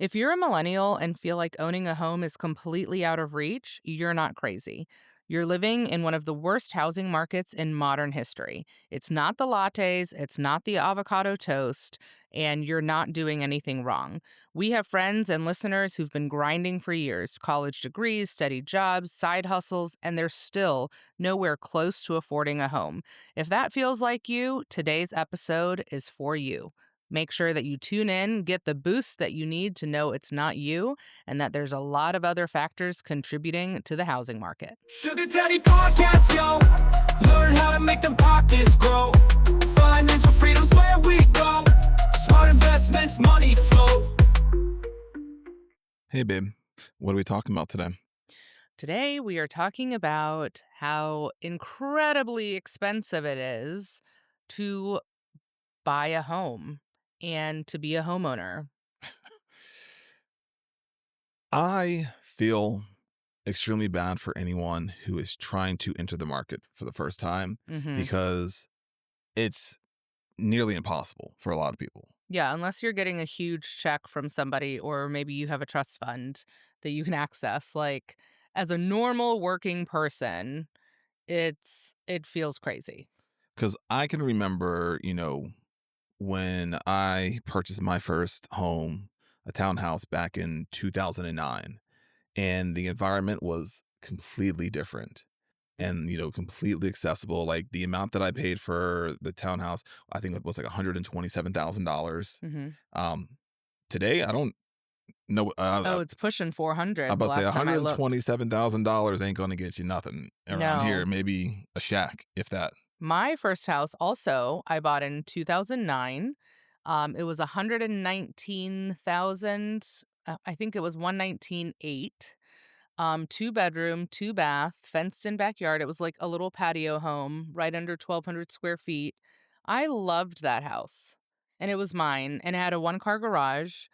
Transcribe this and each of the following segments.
If you're a millennial and feel like owning a home is completely out of reach, you're not crazy. You're living in one of the worst housing markets in modern history. It's not the lattes, it's not the avocado toast, and you're not doing anything wrong. We have friends and listeners who've been grinding for years, college degrees, steady jobs, side hustles, and they're still nowhere close to affording a home. If that feels like you, today's episode is for you. Make sure that you tune in, get the boost that you need to know it's not you, and that there's a lot of other factors contributing to the housing market. Sugar Daddy Podcast, yo. Learn how to make them pockets grow. Financial freedom's where we go. Smart investments, money flow. Hey, babe. What are we talking about today? Today, we are talking about how incredibly expensive it is to buy a home and to be a homeowner. I feel extremely bad for anyone who is trying to enter the market for the first time because it's nearly impossible for a lot of people. Yeah, unless you're getting a huge check from somebody or maybe you have a trust fund that you can access. Like, as a normal working person, it feels crazy. Because I can remember, when I purchased my first home, a townhouse back in 2009, and the environment was completely different and, completely accessible. Like the amount that I paid for the townhouse, I think it was like $127,000. Today, I don't know. It's pushing 400. I'm about to say last time I looked. $127,000 ain't going to get you nothing around here. No. Maybe a shack, if that. My first house also, I bought in 2009. It was 119,000. I think it was 119,800. 2-bedroom, 2-bath, fenced-in backyard. It was like a little patio home, right under 1,200 square feet. I loved that house, and it was mine, and it had a 1-car garage,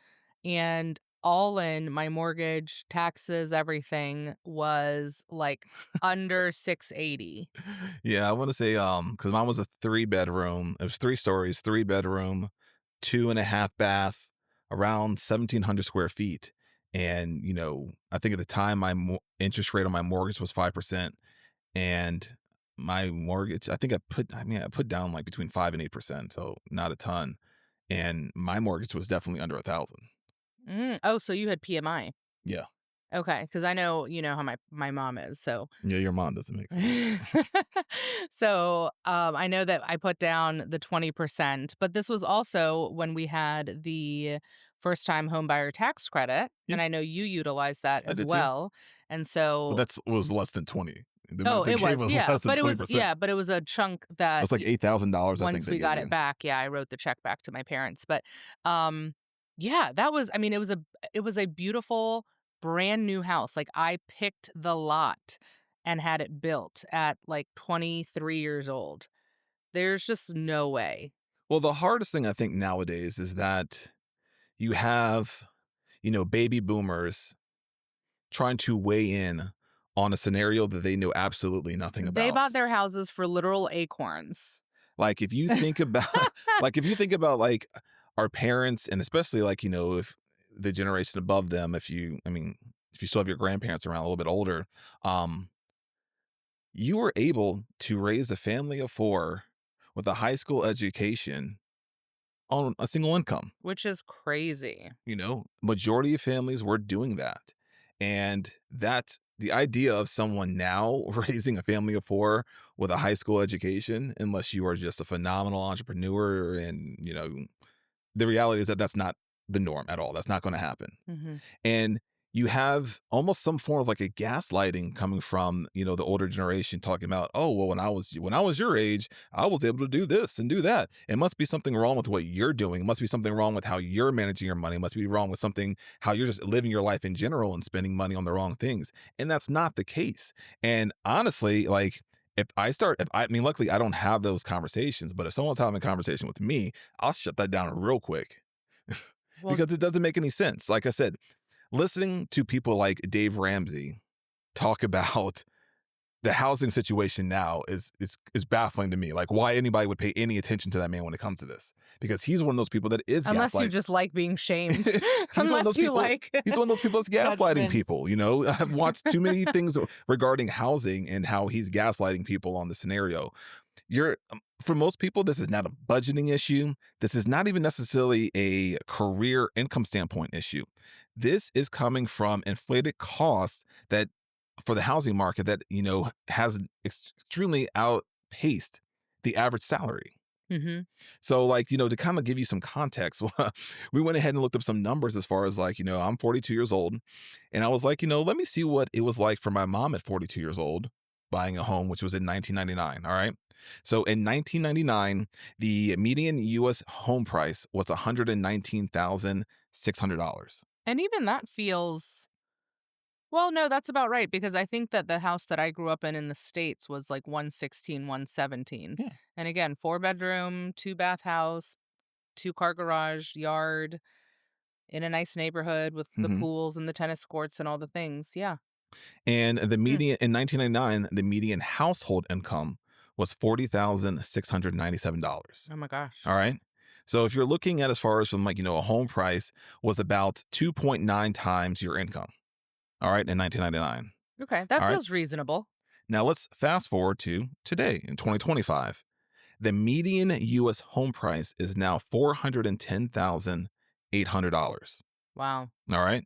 and all in, my mortgage, taxes, everything was like under 680. Yeah, I want to say, because mine was a 3-bedroom. It was 3 stories, 3-bedroom, 2.5 bath, around 1,700 square feet. And, I think at the time my interest rate on my mortgage was 5%. And my mortgage, I put down like between 5 and 8%. So not a ton. And my mortgage was definitely under 1,000. Oh, so you had PMI. Yeah. Okay, because I know how my mom is, so. Yeah, your mom doesn't make sense. So I know that I put down the 20%, but this was also when we had the first-time homebuyer tax credit, and I know you utilized that I as did too. well. And so, But was less than 20. The oh, amount they it gave was, less than but 20%. it was a chunk It that was like $8,000. I think once they we gave got you. it back, I wrote the check back to my parents. But yeah, that was, it was a beautiful, brand new house. Like, I picked the lot and had it built at like 23 years old. There's just no way. Well, the hardest thing I think nowadays is that you have, baby boomers trying to weigh in on a scenario that they know absolutely nothing about. They bought their houses for literal acorns. Like if you think about like our parents, and especially like, if the generation above them, if you still have your grandparents around a little bit older, you were able to raise a family of 4 with a high school education on a single income. Which is crazy. Majority of families were doing that. And that the idea of someone now raising a family of 4 with a high school education, unless you are just a phenomenal entrepreneur, and, the reality is that that's not the norm at all. That's not going to happen. Mm-hmm. And you have almost some form of like a gaslighting coming from, the older generation talking about, oh, well, when I was your age, I was able to do this and do that. It must be something wrong with what you're doing. It must be something wrong with how you're managing your money. It must be wrong with how you're just living your life in general and spending money on the wrong things. And that's not the case. And honestly, like, luckily I don't have those conversations, but if someone's having a conversation with me, I'll shut that down real quick because it doesn't make any sense. Like I said, listening to people like Dave Ramsey talk about the housing situation now is baffling to me. Like, why anybody would pay any attention to that man when it comes to this? Because he's one of those people that is Unless you gaslight. just like being shamed. He's one of Unless those you people. like He's one of those people that's gaslighting judgment. people. I've watched too many things regarding housing and how he's gaslighting people on the scenario. For most people, this is not a budgeting issue. This is not even necessarily a career income standpoint issue. This is coming from inflated costs that for the housing market that has extremely outpaced the average salary. Hmm. So, like, to kind of give you some context, we went ahead and looked up some numbers as far as like, I'm 42 years old. And I was like, let me see what it was like for my mom at 42 years old buying a home, which was in 1999. All right. So in 1999, the median US home price was $119,600. And even that feels, well, no, that's about right, because I think that the house that I grew up in the States was like 116, 117. Yeah. And again, 4-bedroom, 2-bath house, 2-car garage, yard, in a nice neighborhood with the hmm pools and the tennis courts and all the things. Yeah. And the Hmm. median in 1999, the median household income was $40,697. Oh my gosh. All right. So if you're looking at as far as from like, a home price was about 2.9 times your income. All right. In 1999. Okay. That All right. feels reasonable. Now let's fast forward to today in 2025. The median US home price is now $410,800. Wow. All right.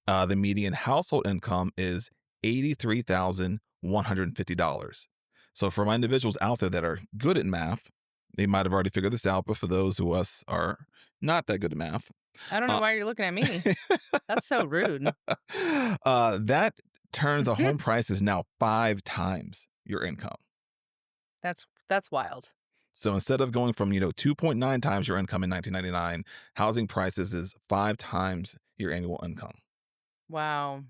The median household income is $83,150. So for my individuals out there that are good at math, they might have already figured this out. But for those who us are not that good at math, I don't know uh, why you're looking at me. That's so rude. that turns a home price is now 5 times your income. That's wild. So instead of going from 2.9 times your income in 1999, housing prices is 5 times your annual income. Wow.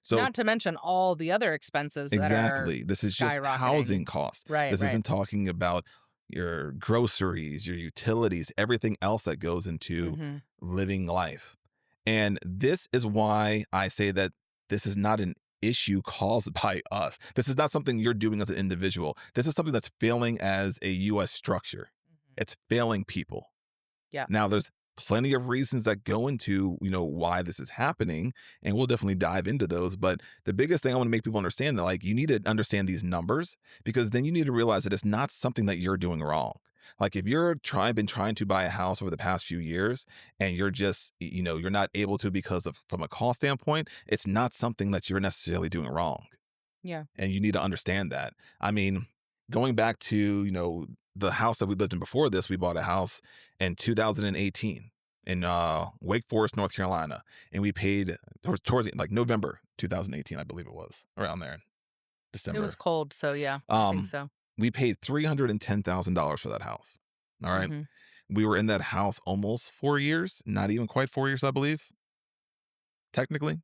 So Not to mention all the other expenses that are exactly, this is just skyrocketing. housing costs. Right, This right. isn't talking about your groceries, your utilities, everything else that goes into Hmm. living life. And this is why I say that this is not an issue caused by us. This is not something you're doing as an individual. This is something that's failing as a US structure. It's failing people. Yeah. Now, there's plenty of reasons that go into, why this is happening, and we'll definitely dive into those. But the biggest thing I want to make people understand that, like, you need to understand these numbers, because then you need to realize that it's not something that you're doing wrong. Like, if you're been trying to buy a house over the past few years and you're just, you're not able to because of from a cost standpoint, it's not something that you're necessarily doing wrong. Yeah. And you need to understand that. I mean, going back to, the house that we lived in before this, we bought a house in 2018 in Wake Forest, North Carolina. And we paid towards like November 2018, I believe it was, around there, December. It was cold, so yeah, I think so. We paid $310,000 for that house. All right. Mhm. We were in that house almost 4 years, not even quite 4 years, I believe, technically,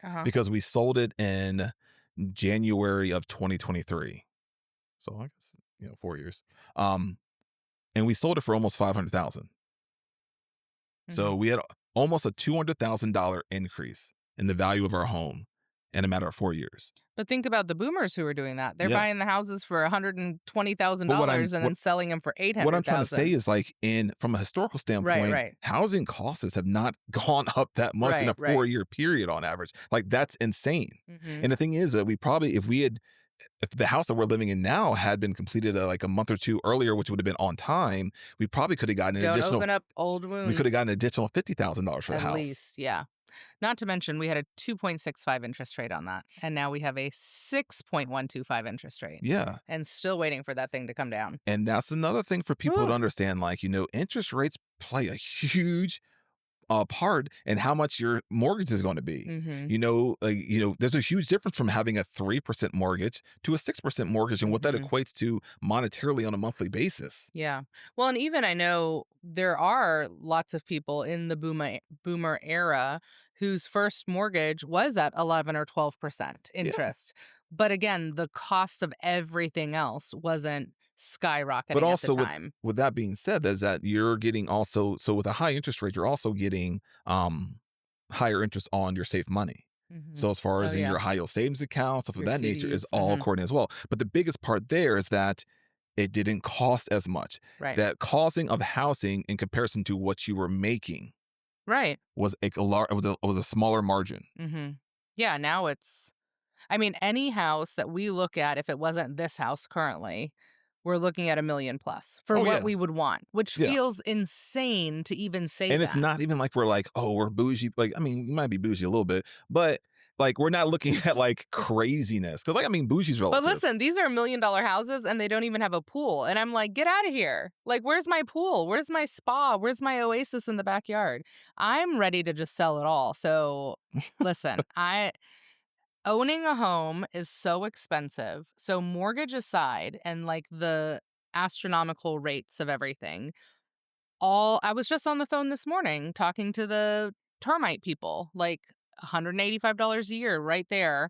Uh-huh. because we sold it in January of 2023. So I guess, 4 years. And we sold it for almost 500,000. So Mhm. we had almost a $200,000 increase in the value of our home in a matter of 4 years. But think about the boomers who are doing that. They're Yeah. buying the houses for $120,000 But and then selling them for what I'm trying to say 800,000. is, like, from a historical standpoint, right. housing costs have not gone up that much in a Right. 4-year period on average. Like, that's insane. Mhm. And the thing is that we probably, if the house that we're living in now had been completed like a month or two earlier, which would have been on time, we probably could have gotten an Don't additional. open up old wounds. We could have gotten an additional $50,000 for the at house. least, yeah. Not to mention we had a 2.65 interest rate on that, and now we have a 6.125 interest rate, Yeah. and still waiting for that thing to come down. And that's another thing for people Ooh. to understand. Like, interest rates play a huge part in how much your mortgage is going to be. Mhm. There's a huge difference from having a 3% mortgage to a 6% mortgage and what that Mhm. equates to monetarily on a monthly basis. Yeah. Well, and even I know there are lots of people in the boomer era whose first mortgage was at 11 or 12% Yeah. interest. But again, the cost of everything else wasn't skyrocketing But at also the time. with that being said, is that you're getting also, so with a high interest rate, you're also getting higher interest on your safe money. Mhm. So as far Oh, as in yeah. your high yield savings account, stuff of Your that nature is CDs. all Mhm. according as well. But the biggest part there is that it didn't cost as much. Right. That costing of housing in comparison to what you were making Right. was was a smaller margin. Mhm. Yeah, now it's I mean, any house that we look at, if it wasn't this house currently, we're looking at 1,000,000 plus for Oh what yeah, we would want, which yeah. feels insane to even say And it's that. not even like we're like, oh, we're bougie. Like, I mean, we might be bougie a little bit, but like we're not looking at like craziness. Cause like, I mean, bougie's But relative. listen, these are $1,000,000 houses and they don't even have a pool. And I'm like, get out of here. Like, where's my pool? Where's my spa? Where's my oasis in the backyard? I'm ready to just sell it all. So listen, I owning a home is so expensive. So mortgage aside and like the astronomical rates of everything, all I was just on the phone this morning talking to the termite people, like $185 a year right there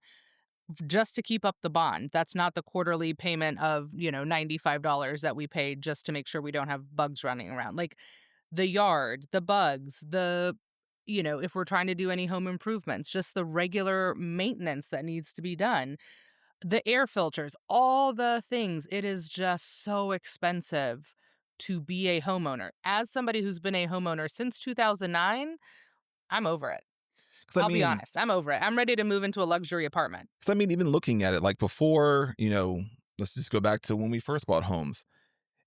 just to keep up the bond. That's not the quarterly payment of, $95 that we paid just to make sure we don't have bugs running around. Like the yard, the bugs, if we're trying to do any home improvements, just the regular maintenance that needs to be done, the air filters, all the things. It is just so expensive to be a homeowner. As somebody who's been a homeowner since 2009, I'm over it. Cause I I'll be mean, honest. I'm over it. I'm ready to move into a luxury apartment. cause I mean, even looking at it, like before, let's just go back to when we first bought homes.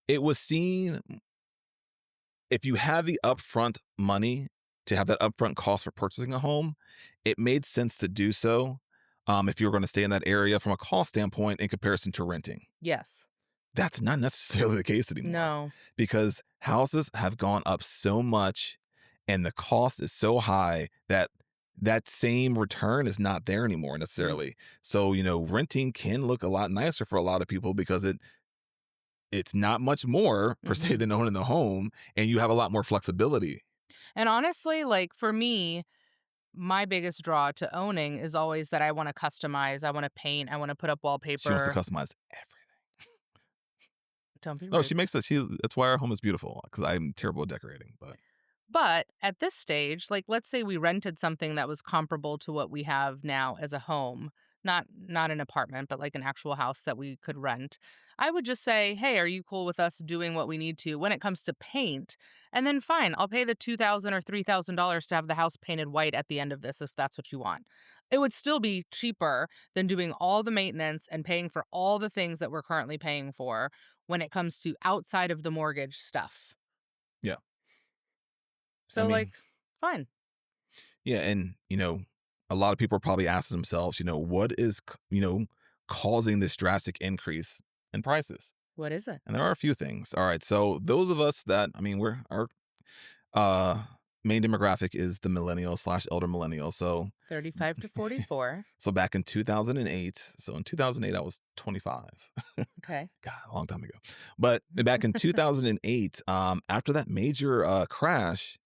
It was seen if you had the upfront money to have that upfront cost for purchasing a home, it made sense to do so. If you were going to stay in that area from a cost standpoint in comparison to renting. Yes. That's not necessarily the case anymore No. because houses have gone up so much and the cost is so high that that same return is not there anymore Mm, necessarily. So, renting can look a lot nicer for a lot of people because it's not much more per se mhm. than owning the home and you have a lot more flexibility. And honestly, like for me, my biggest draw to owning is always that I want to customize, I want to paint, I want to put up She wants to wallpaper. customize everything. Don't be No, rude. she makes that that's why our home is beautiful because I'm terrible at decorating, but But at this stage, like let's say we rented something that was comparable to what we have now as a home, not an apartment, but like an actual house that we could rent. I would just say, "Hey, are you cool with us doing what we need to when it comes to paint?" And then fine, I'll pay the $2,000 or $3,000 to have the house painted white at the end of this if that's what you want. It would still be cheaper than doing all the maintenance and paying for all the things that we're currently paying for when it comes to outside of the mortgage stuff. yeah. I So mean, like, fine. yeah, and a lot of people are probably asking themselves, what is causing this drastic increase in prices? What is it? And there are a few things. All right, so those of us that we're our uh main demographic is the millennial slash elder millennial. 35 to 44. So back in 2008, so in 2008 I was 25. Okay. God, a long time ago. But back in 2008, after that major crash,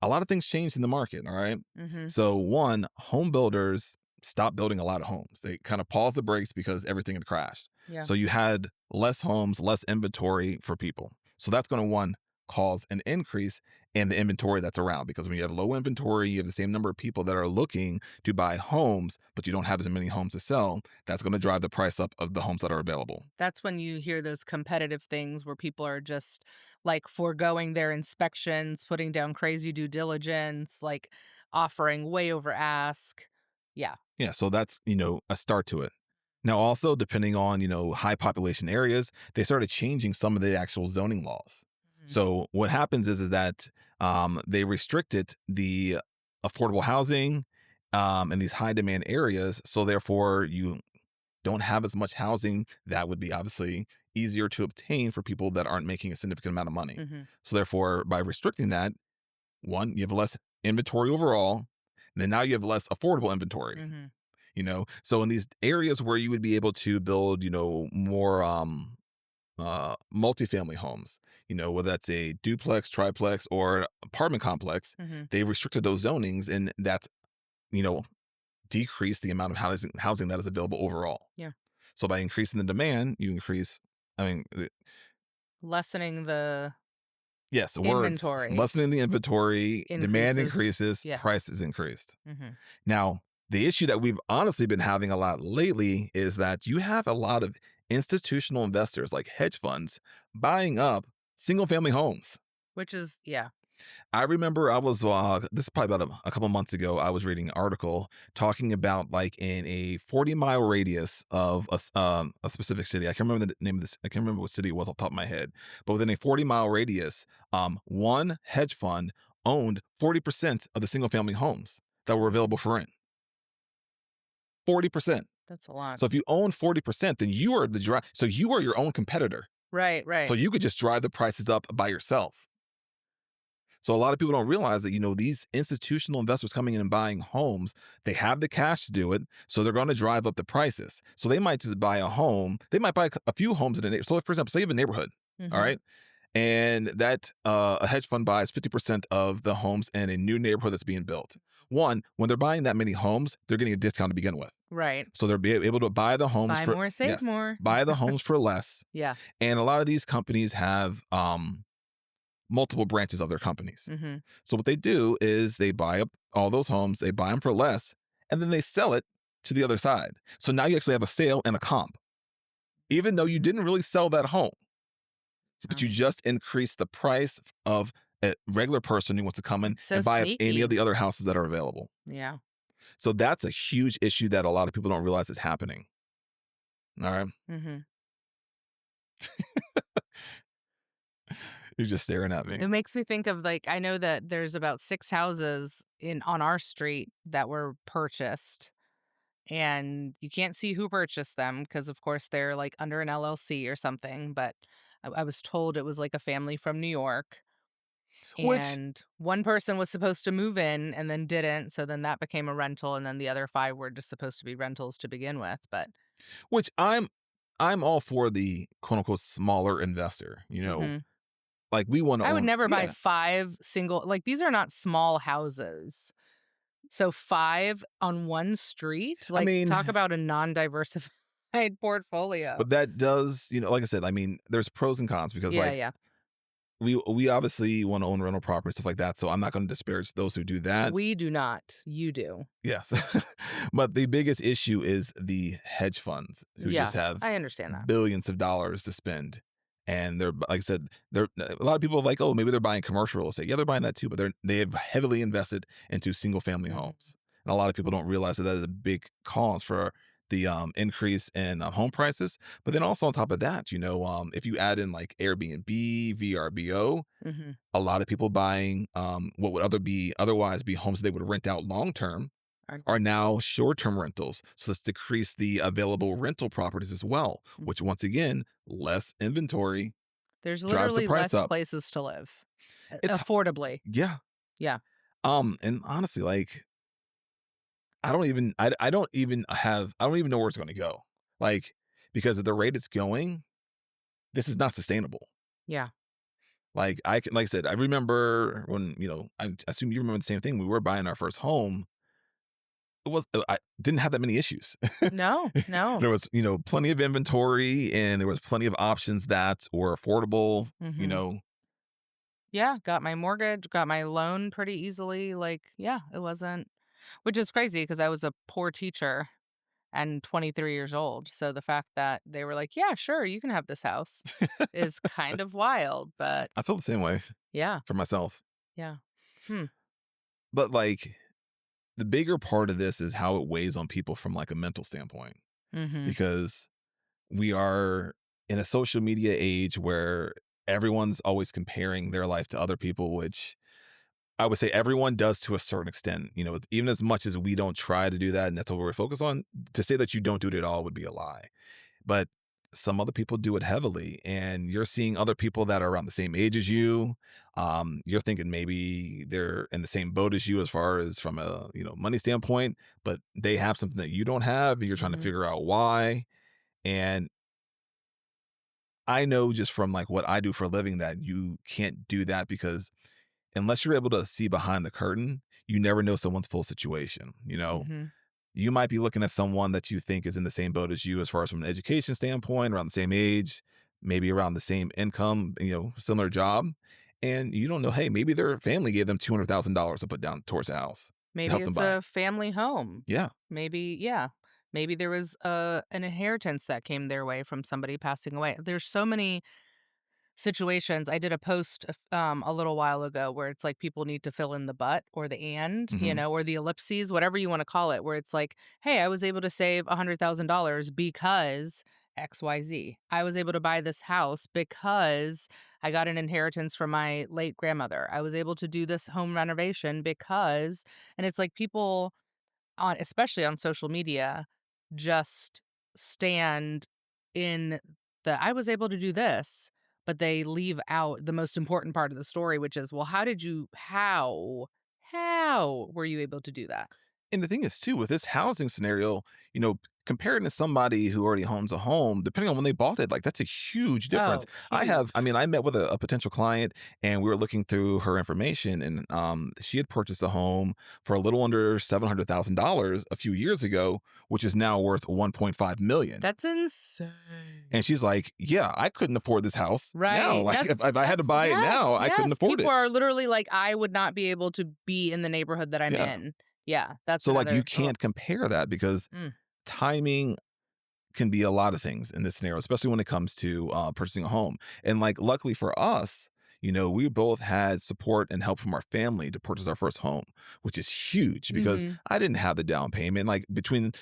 a lot of things changed in the market. All right. Mhm. So, one, home builders stopped building a lot of homes. They kind of paused the brakes because everything had crashed. Yeah. So, you had less homes, less inventory for people. So, that's going to, one, cause an increase in the inventory that's around because when you have low inventory, you have the same number of people that are looking to buy homes, but you don't have as many homes to sell. That's going to drive the price up of the homes that are available. That's when you hear those competitive things where people are just like foregoing their inspections, putting down crazy due diligence, like offering way over ask. Yeah. Yeah, so that's, a start to it. Now, also, depending on, high population areas, they started changing some of the actual zoning laws. Mhm. So what happens is that they restricted the affordable housing in these high demand areas. So therefore, you don't have as much housing that would be obviously easier to obtain for people that aren't making a significant amount of money. Mhm. So therefore, by restricting that, one, you have less inventory overall. Then now you have less affordable inventory. Mhm. So in these areas where you would be able to build more multifamily homes, whether that's a duplex, triplex, or apartment complex, Mhm. they've restricted those zonings, and that's you know decreased the amount of housing that is available overall. Yeah. So by increasing the demand, you increase, I mean, Lessening the yes, words, inventory lessening the inventory, demand increases. increases, Yeah. price is increased. Mhm. Now, The issue that we've honestly been having a lot lately is that you have a lot of institutional investors like hedge funds buying up single family homes. Which is, yeah. I remember I was this is probably about a couple months ago. I was reading an article talking about like in a 40-mile radius of a specific city. I can't remember the name of this. I can't remember what city it was off the top of my head. But within a 40-mile radius, one hedge fund owned 40% of the single family homes that were available for rent. 40%. That's a lot. So if you own 40%, then you are so you are your own competitor. Right, right. So you could just drive the prices up by yourself. So a lot of people don't realize that, these institutional investors coming in and buying homes, they have the cash to do it. So they're going to drive up the prices. So they might just buy a home. They might buy a few homes in a neighborhood. So for example, say you have a neighborhood, all right? And that a hedge fund buys 50% of the homes in a new neighborhood that's being built. One, when they're buying that many homes, they're getting a discount to begin with. Right. So they're able to buy the homes Buy for more, save yes, more. buy the homes for less. Yeah. And a lot of these companies have multiple branches of their companies. So what they do is they buy up all those homes, they buy them for less, and then they sell it to the other side. So now you actually have a sale and a comp, even though you didn't really sell that home, but you just increased the price of a regular person who wants to come in So and buy up any sneaky. of the other houses that are available. Yeah. So that's a huge issue that a lot of people don't realize is happening. All right. You're just staring at me. It makes me think of, like, I know that there's about 6 houses on our street that were purchased, and you can't see who purchased them because, of course, they're, like, under an LLC or something, but I was told it was, like, a family from New York, Which and one person was supposed to move in and then didn't, so then that became a rental, and then the other 5 were just supposed to be rentals to begin with, but which I'm all for the quote unquote smaller investor, like we want to I would own. never buy Yeah. 5 single, like, these are not small houses. So 5 on one street? I Like, mean, talk about a non-diversified portfolio. but that does, like I said, I mean, there's pros and cons because Yeah, like yeah. we obviously want to own rental property, stuff like that. So I'm not going to disparage those who do that. We do not. You do. Yes. But the biggest issue is the hedge funds who Yeah, just have I understand that. billions of dollars to spend. And they're, like I said, a lot of people are like, oh, maybe they're buying commercial real estate. Yeah, they're buying that too, but they have heavily invested into single family homes. And a lot of people don't realize that is a big cause for the increase in home prices. But then also on top of that, if you add in like Airbnb, VRBO, a lot of people buying what would otherwise be homes they would rent out long term are now short-term rentals. So let's decrease the available rental properties as well, which once again, less inventory. There's drives the literally price less up. places to live. It's Affordably. Yeah. Yeah. And honestly, like I don't even know where it's going to go. Like, because at the rate it's going, this is not sustainable. Yeah. Like like I said, I remember when, I assume you remember the same thing. We were buying our first home. I didn't have that many issues. No, no. There was, plenty of inventory and there was plenty of options that were affordable, Yeah, got my mortgage, got my loan pretty easily. Like, yeah, it wasn't, which is crazy because I was a poor teacher and 23 years old. So the fact that they were like, yeah, sure, you can have this house is kind of wild. But I feel the same way yeah, for myself. yeah. But like the bigger part of this is how it weighs on people from like a mental standpoint, because we are in a social media age where everyone's always comparing their life to other people, which I would say everyone does to a certain extent. Even as much as we don't try to do that, and that's what we're focused on, to say that you don't do it at all would be a lie. But some other people do it heavily, and you're seeing other people that are around the same age as you. You're thinking maybe they're in the same boat as you as far as from a money standpoint, but they have something that you don't have, and you're trying to figure out why. And I know just from like what I do for a living that you can't do that, because unless you're able to see behind the curtain, you never know someone's full situation. You might be looking at someone that you think is in the same boat as you as far as from an education standpoint, around the same age, maybe around the same income, similar job. And you don't know, hey, maybe their family gave them $200,000 to put down towards a house. to Maybe help them it's buy. a family home. Yeah. Maybe, yeah. Maybe there was an inheritance that came their way from somebody passing away. There's so many situations. I did a post a little while ago where it's like people need to fill in the but or the and, Mhm. or the ellipses, whatever you want to call it, where it's like, hey, I was able to save $100,000 because XYZ. I was able to buy this house because I got an inheritance from my late grandmother. I was able to do this home renovation because, and it's like people on, especially on social media, just stand in the I was able to do this, but they leave out the most important part of the story, which is, well, how were you able to do that? And the thing is too, with this housing scenario, comparing to somebody who already owns a home, depending on when they bought it, like that's a huge difference. Oh, huge. I met with a potential client and we were looking through her information and she had purchased a home for a little under $700,000 a few years ago, which is now worth 1.5 million. That's insane. And she's like, yeah, I couldn't afford this house now. Right. Like if I had to That's buy it yes, now, I couldn't yes. afford People it. are literally like, I would not be able to be in the neighborhood that I'm Yeah. in. Yeah, that's So like you another. Oh, can't compare that because mm, timing can be a lot of things in this scenario, especially when it comes to purchasing a home. And like, luckily for us, we both had support and help from our family to purchase our first home, which is huge because mhm, I didn't have the down payment. Like between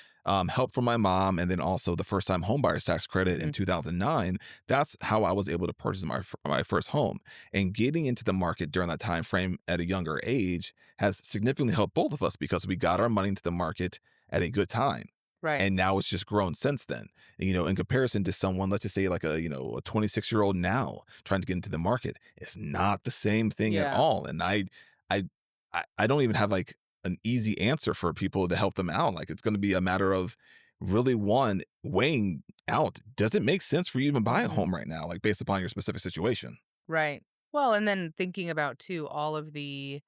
help from my mom and then also the first time home buyer's tax credit in mhm. 2009, that's how I was able to purchase my first home. And getting into the market during that time frame at a younger age has significantly helped both of us because we got our money into the market at a good time Right. and now it's just grown since then. In comparison to someone, let's just say like a 26-year-old now trying to get into the market, it's not the same thing at Yeah. all. And I I don't even have like an easy answer for people to help them out. Like it's going to be a matter of really one weighing out, does it make sense for you to even buy a Mhm. home right now, like based upon your specific situation? Right. Well, and then thinking about too all of the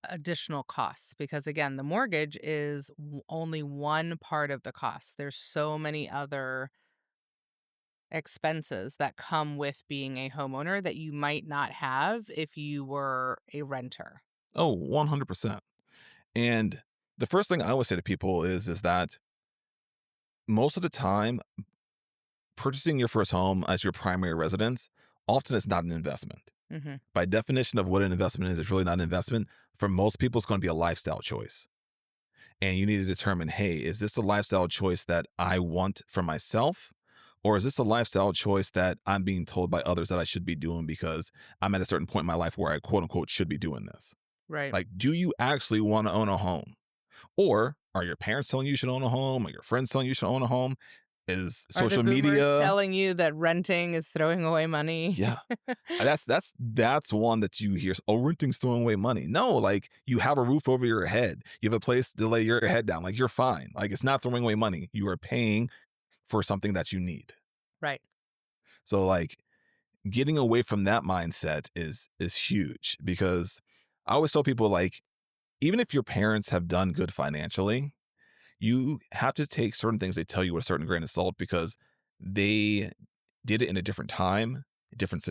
additional costs because again, the mortgage is only one part of the cost. There's so many other expenses that come with being a homeowner that you might not have if you were a renter. Oh, 100%. And the first thing I always say to people is that most of the time purchasing your first home as your primary residence often is not an investment. Mhm. By definition of what an investment is, it's really not an investment. For most people, it's going to be a lifestyle choice. And you need to determine, hey, is this a lifestyle choice that I want for myself? Or is this a lifestyle choice that I'm being told by others that I should be doing because I'm at a certain point in my life where I quote unquote should be doing this? Right. Like, do you actually want to own a home? Or are your parents telling you should own a home? Are your friends telling you should own a home? Is Are the social boomers media? telling you that renting is throwing away money? Yeah. That's one that you hear. Oh, renting's throwing away money. No, like you have a roof over your head. You have a place to lay your head down. Like you're fine. Like it's not throwing away money. You are paying for something that you need. Right. So like getting away from that mindset is huge because I always tell people like even if your parents have done good financially, you have to take certain things they tell you with a certain grain of salt because they did it in a different time, different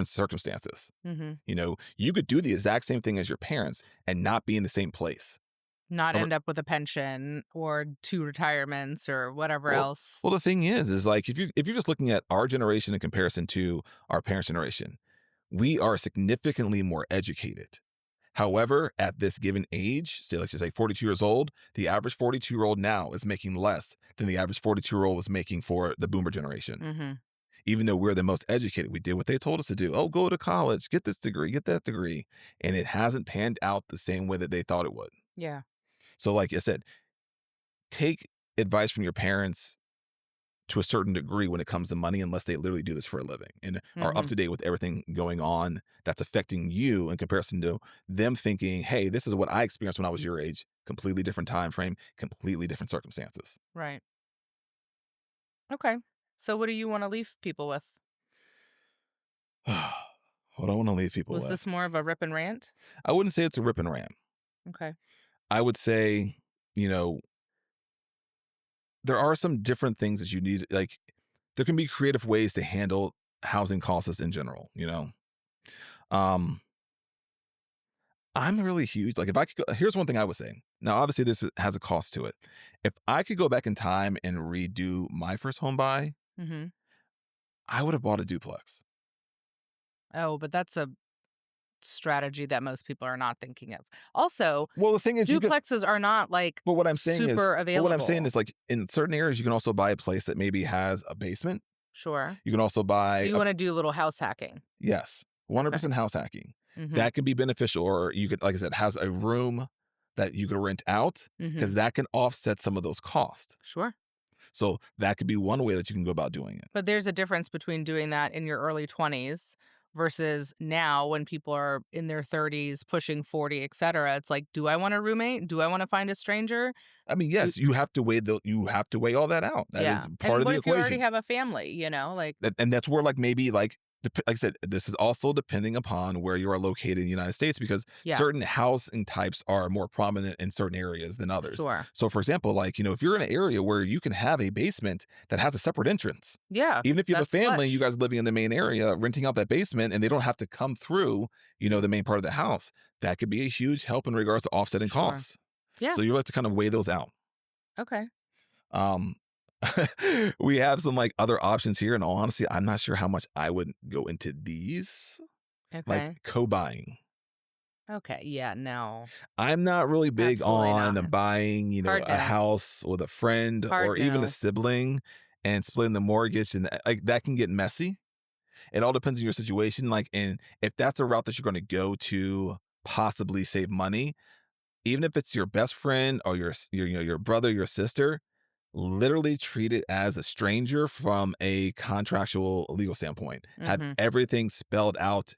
circumstances. Mhm. You could do the exact same thing as your parents and not be in the same place. Not However- end up with a pension or two retirements or whatever Well, else. well, the thing is like if you're just looking at our generation in comparison to our parents' generation, we are significantly more educated. However, at this given age, say let's just say 42 years old, the average 42-year-old now is making less than the average 42-year-old was making for the boomer generation. Mhm. Even though we're the most educated, we did what they told us to do. Oh, go to college, get this degree, get that degree. And it hasn't panned out the same way that they thought it would. Yeah. So, like I said, take advice from your parents to a certain degree when it comes to money, unless they literally do this for a living and are up Mhm. to date with everything going on that's affecting you in comparison to them thinking, hey, this is what I experienced when I was your age. Completely different time frame, completely different circumstances. Right. Okay. So what do you want to leave people with? What do I want to leave people Was this with? more of a rip and rant? I wouldn't say it's a rip and ram. Okay. I would say, you know, there are some different things that you need. Like, there can be creative ways to handle housing costs in general. Um, I'm really huge. Like if I could go, here's one thing I would say. Now, obviously, has a cost to it. If I could go back in time and redo my first home buy, Mhm. I would have bought a duplex. Oh, but that's a strategy that most people are not thinking of. Also, Well, the thing is, you can. duplexes are not, like, But what I'm saying is, super available. like in certain areas, you can also buy a place that maybe has a basement. Sure. You can also So buy you a wanna do a little house hacking. yes, Okay. 100% house hacking. Mhm. That can be beneficial, or you could, like I said, has a room that you could rent out because Mhm. that can offset some of those costs. Sure. So that could be one way that you can go about doing it. But there's a difference between doing that in your early 20s versus now when people are in their 30s, pushing 40, etcetera. It's like, do I want a roommate? Do I wanna find a stranger? I mean, Do yes, you have to weigh all that out. That Yeah. is part And of what the if you already equation. have a family, you know? Like And that's where, like, maybe, like, like I said, this is also depending upon where you are located in the United States because yeah, certain housing types are more prominent in certain areas than others. sure. So, for example, like, if you're in an area where you can have a basement that has a separate entrance, Yeah, even if you have a that's family, you flush. guys living in the main area, renting out that basement, and they don't have to come through, the main part of the house, that could be a huge help in regards to offsetting Sure. costs. Yeah, So you have to kind of weigh those out. okay. Um, we have some like other options here. In all honesty, I'm not sure how much I would go into these, like Okay. co-buying. Okay, yeah, no. I'm not really big Absolutely on not. buying, Hard a no. house with a friend Hard or even a no. sibling and splitting the mortgage, and like that can get messy. It all depends on your situation. Like, and if that's a route that you're going to go to possibly save money, even if it's your best friend or your brother, your sister, literally treat it as a stranger from a contractual legal standpoint. Have Mhm. everything spelled out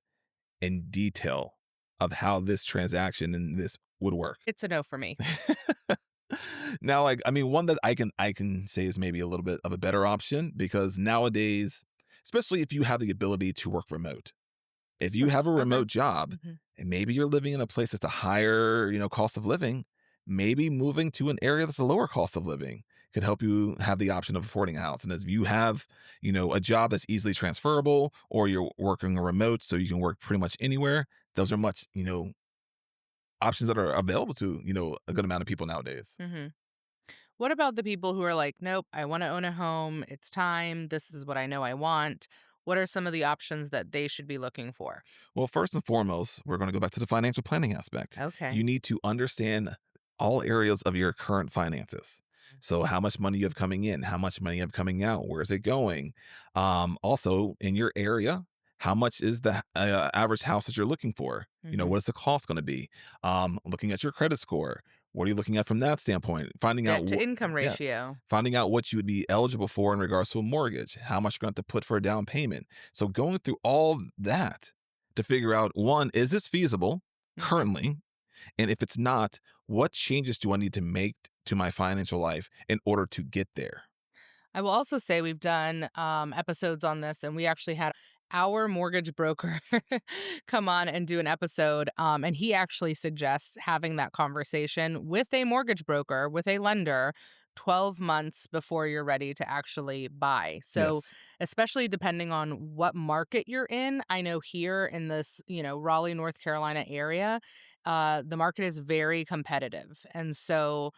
in detail of how this transaction and this would work. It's a no for me. Now, like, I mean, one that I can say is maybe a little bit of a better option because nowadays, especially if you have the ability to work remote, if you have a Okay. remote job Mhm. and maybe you're living in a place that's a higher, cost of living, maybe moving to an area that's a lower cost of living could help you have the option of affording a house. And if you have, a job that's easily transferable or you're working remote so you can work pretty much anywhere, those are much, options that are available to, a good amount of people nowadays. Mhm. What about the people who are like, "Nope, I wanna own a home. It's time. This is what I know I want." What are some of the options that they should be looking for? Well, first and foremost, we're going to go back to the financial planning aspect. Okay. You need to understand all areas of your current finances. So, how much money you have coming in, how much money you have coming out, where is it going? Also, in your area, how much is the average house that you're looking for? Mhm. What is the cost going to be? Looking at your credit score, what are you looking at from that standpoint? Finding out Debt to what, income yeah, ratio. finding out what you would be eligible for in regards to a mortgage, how much you're going to have to put for a down payment. So going through all that to figure out one, is this feasible Mhm. currently? And if it's not, what changes do I need to make to my financial life in order to get there? I will also say we've done episodes on this, and we actually had our mortgage broker come on and do an episode. And he actually suggests having that conversation with a mortgage broker, with a lender, 12 months before you're ready to actually buy. So, Yes. especially depending on what market you're in, I know here in this, Raleigh, North Carolina area, the market is very competitive. And so,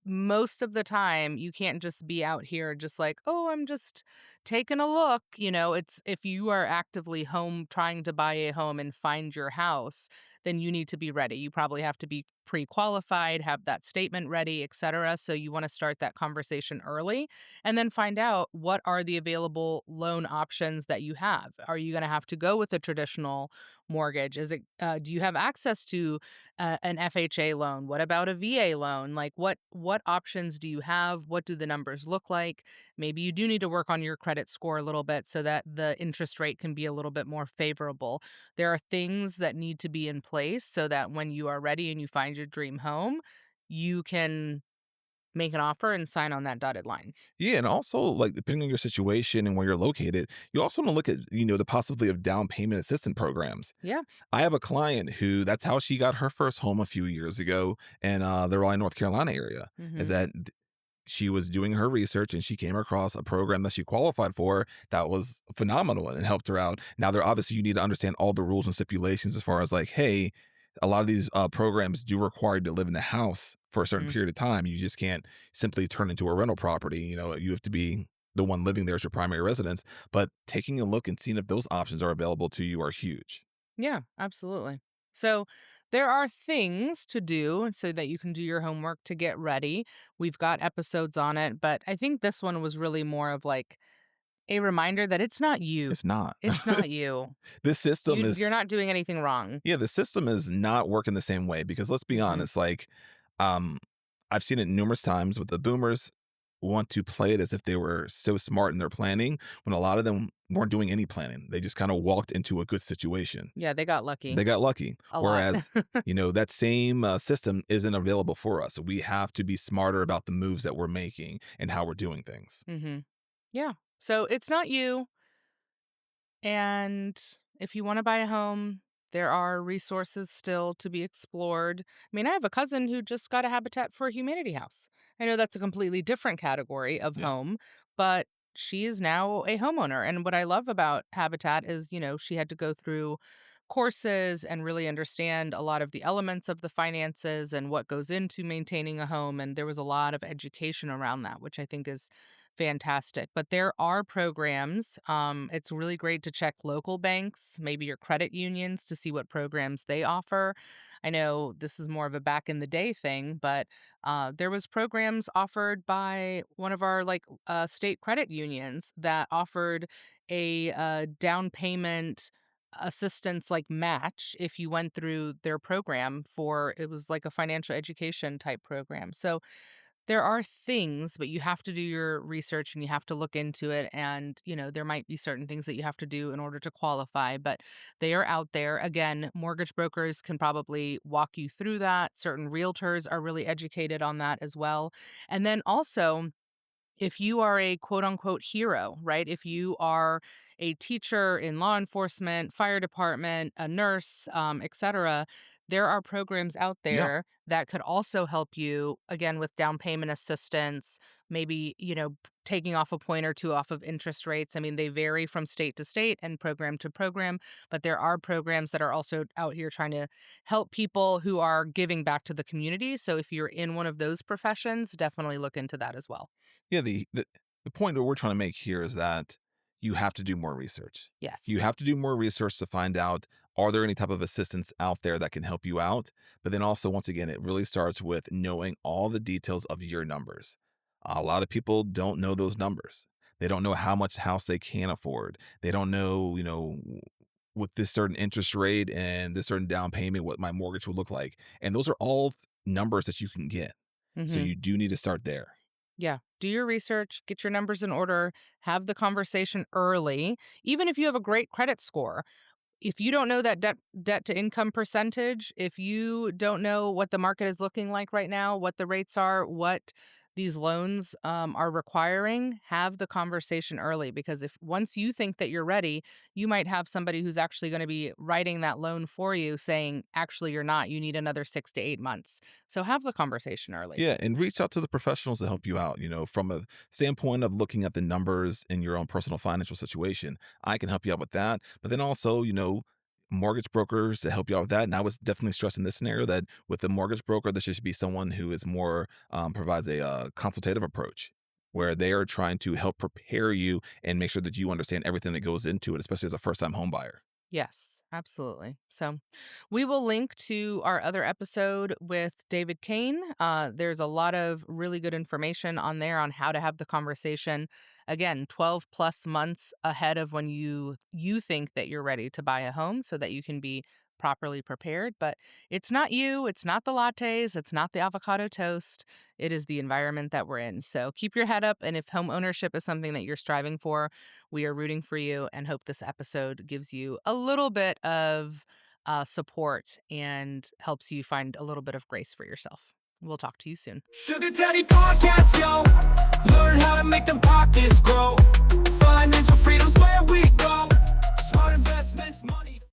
most of the time you can't just be out here just like, oh, I'm just taking a look. It's if you are actively home trying to buy a home and find your house, then you need to be ready. You probably have to be pre-qualified, have that statement ready, etc. So you want to start that conversation early and then find out what are the available loan options that you have. Are you going to have to go with a traditional mortgage? Do you have access to an FHA loan? What about a VA loan? Like what options do you have? What do the numbers look like? Maybe you do need to work on your credit score a little bit so that the interest rate can be a little bit more favorable. There are things that need to be in place so that when you are ready and you find your dream home, you can make an offer and sign on that dotted line. Yeah, and also like depending on your situation and where you're located, you also want to look at, the possibility of down payment assistance programs. Yeah. I have a client who that's how she got her first home a few years ago in the Raleigh, North Carolina area. Is Mhm. that she was doing her research and she came across a program that she qualified for that was phenomenal and it helped her out. Now, there obviously you need to understand all the rules and stipulations as far as like, hey, a lot of these programs do require you to live in the house for a certain Mhm. period of time. You just can't simply turn into a rental property. You know, you have to be the one living there as your primary residence. But taking a look and seeing if those options are available to you are huge. Yeah, absolutely. So there are things to do so that you can do your homework to get ready. We've got episodes on it, but I think this one was really more of like a reminder that it's not you. It's not. It's not you. This system You're is not doing anything wrong. Yeah, the system is not working the same way because let's be Mhm. honest, like, um, I've seen it numerous times with the boomers want to play it as if they were so smart in their planning when a lot of them weren't doing any planning. They just kind of walked into a good situation. Yeah, they got lucky They got lucky. a lot. Whereas, that same system isn't available for us. We have to be smarter about the moves that we're making and how we're doing things. Mhm. Yeah. So it's not you. And if you want to buy a home, there are resources still to be explored. I mean, I have a cousin who just got a Habitat for Humanity house. I know that's a completely different category of Yeah. home, but she is now a homeowner. And what I love about Habitat is, she had to go through courses and really understand a lot of the elements of the finances and what goes into maintaining a home. And there was a lot of education around that, which I think is fantastic. But there are programs. It's really great to check local banks, maybe your credit unions to see what programs they offer. I know this is more of a back in the day thing, but there was programs offered by one of our state credit unions that offered a down payment assistance like match if you went through their program for it was like a financial education type program. So there are things, but you have to do your research and you have to look into it. And, there might be certain things that you have to do in order to qualify, but they are out there. Again, mortgage brokers can probably walk you through that. Certain realtors are really educated on that as well. And then also, if you are a quote unquote hero, right? If you are a teacher in law enforcement, fire department, a nurse, etc., there are programs out Yeah. there that could also help you again with down payment assistance, maybe, taking off a point or two off of interest rates. I mean, they vary from state to state and program to program, but there are programs that are also out here trying to help people who are giving back to the community. So if you're in one of those professions, definitely look into that as well. Yeah, the point that we're trying to make here is that you have to do more research. Yes. You have to do more research to find out, are there any type of assistance out there that can help you out? But then also, once again, it really starts with knowing all the details of your numbers. A lot of people don't know those numbers. They don't know how much house they can afford. They don't know, with this certain interest rate and this certain down payment, what my mortgage will look like. And those are all numbers that you can get. So Mhm. you do need to start there. Yeah. Do your research, get your numbers in order, have the conversation early. Even if you have a great credit score, if you don't know that debt to income percentage, if you don't know what the market is looking like right now, what the rates are, what these loans are requiring, have the conversation early because if once you think that you're ready, you might have somebody who's actually going to be writing that loan for you saying, actually, you're not. You need another 6 to 8 months. So have the conversation early. Yeah, and reach out to the professionals to help you out. From a standpoint of looking at the numbers in your own personal financial situation, I can help you out with that. But then also, mortgage brokers to help you out with that. And I was definitely stressing this scenario that with a mortgage broker, this should be someone who is more provides a consultative approach where they are trying to help prepare you and make sure that you understand everything that goes into it, especially as a first time home buyer. Yes, absolutely. So we will link to our other episode with David Kane. There's a lot of really good information on there on how to have the conversation. Again, 12 plus months ahead of when you think that you're ready to buy a home so that you can be properly prepared. But it's not you, it's not the lattes, it's not the avocado toast. It is the environment that we're in. So keep your head up. And if home ownership is something that you're striving for, we are rooting for you and hope this episode gives you a little bit of support and helps you find a little bit of grace for yourself. We'll talk to you soon. Sugar Daddy Podcast, yo.